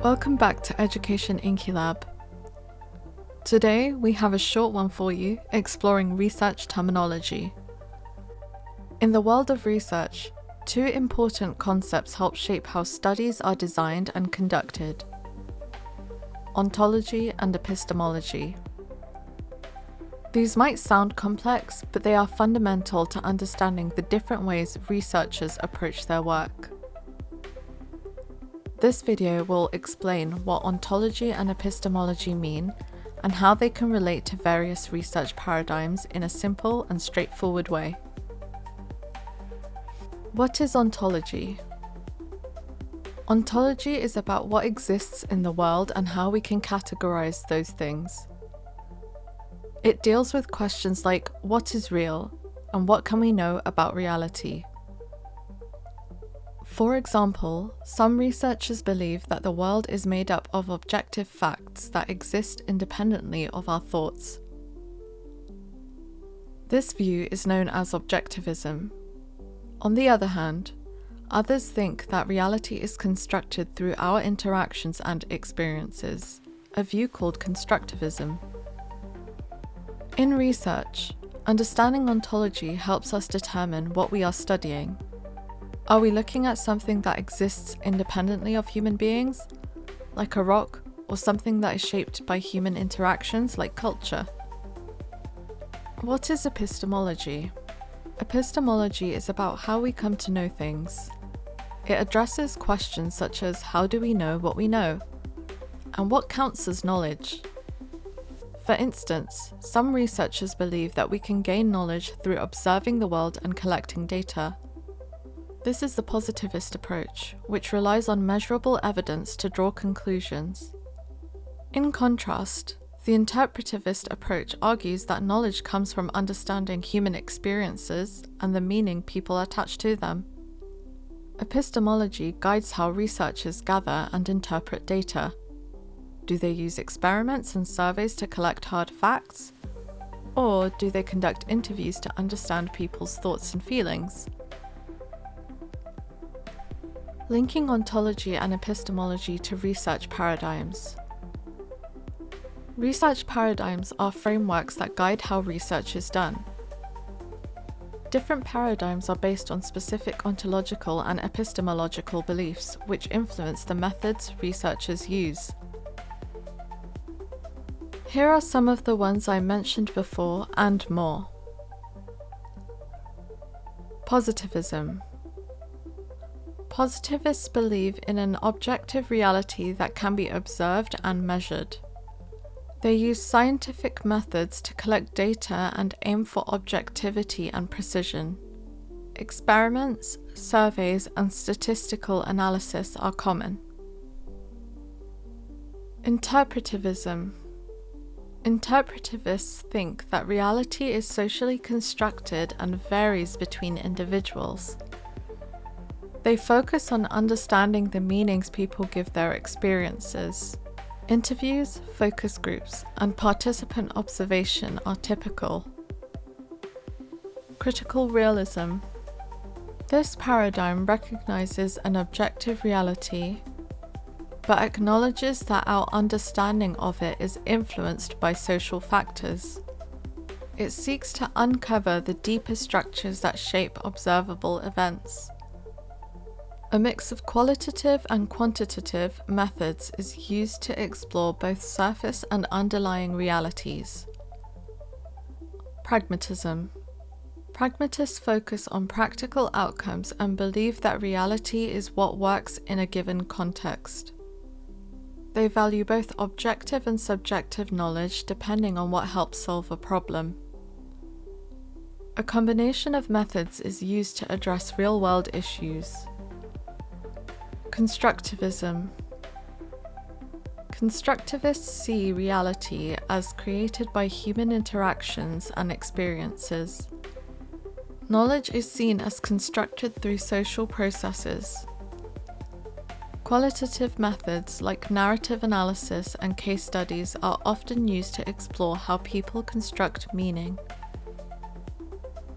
Welcome back to Education Inkilab. Today we have a short one for you exploring research terminology. In the world of research, two important concepts help shape how studies are designed and conducted: ontology and epistemology. These might sound complex, but they are fundamental to understanding the different ways researchers approach their work. This video will explain what ontology and epistemology mean and how they can relate to various research paradigms in a simple and straightforward way. What is ontology? Ontology is about what exists in the world and how we can categorize those things. It deals with questions like what is real and what can we know about reality. For example, some researchers believe that the world is made up of objective facts that exist independently of our thoughts. This view is known as objectivism. On the other hand, others think that reality is constructed through our interactions and experiences, a view called constructivism. In research, understanding ontology helps us determine what we are studying. Are we looking at something that exists independently of human beings, like a rock, or something that is shaped by human interactions, like culture? What is epistemology? Epistemology is about how we come to know things. It addresses questions such as how do we know what we know, and what counts as knowledge. For instance, some researchers believe that we can gain knowledge through observing the world and collecting data. This is the positivist approach, which relies on measurable evidence to draw conclusions. In contrast, the interpretivist approach argues that knowledge comes from understanding human experiences and the meaning people attach to them. Epistemology guides how researchers gather and interpret data. Do they use experiments and surveys to collect hard facts? Or do they conduct interviews to understand people's thoughts and feelings? Linking ontology and epistemology to research paradigms. Research paradigms are frameworks that guide how research is done. Different paradigms are based on specific ontological and epistemological beliefs, which influence the methods researchers use. Here are some of the ones I mentioned before and more. Positivism. Positivists believe in an objective reality that can be observed and measured. They use scientific methods to collect data and aim for objectivity and precision. Experiments, surveys, and statistical analysis are common. Interpretivism. Interpretivists think that reality is socially constructed and varies between individuals. They focus on understanding the meanings people give their experiences. Interviews, focus groups, and participant observation are typical. Critical realism. This paradigm recognizes an objective reality, but acknowledges that our understanding of it is influenced by social factors. It seeks to uncover the deeper structures that shape observable events. A mix of qualitative and quantitative methods is used to explore both surface and underlying realities. Pragmatism. Pragmatists focus on practical outcomes and believe that reality is what works in a given context. They value both objective and subjective knowledge depending on what helps solve a problem. A combination of methods is used to address real-world issues. Constructivism. Constructivists see reality as created by human interactions and experiences. Knowledge is seen as constructed through social processes. Qualitative methods like narrative analysis and case studies are often used to explore how people construct meaning.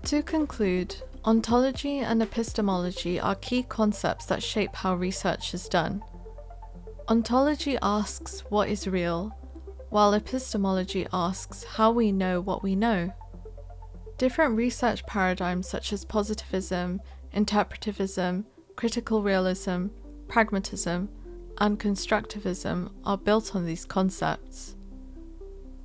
To conclude, ontology and epistemology are key concepts that shape how research is done. Ontology asks what is real, while epistemology asks how we know what we know. Different research paradigms such as positivism, interpretivism, critical realism, pragmatism, and constructivism are built on these concepts.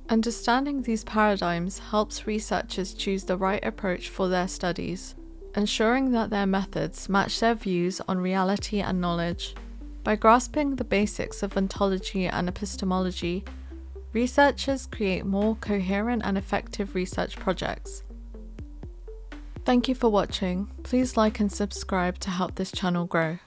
Understanding these paradigms helps researchers choose the right approach for their studies, ensuring that their methods match their views on reality and knowledge. By grasping the basics of ontology and epistemology, researchers create more coherent and effective research projects. Thank you for watching. Please like and subscribe to help this channel grow.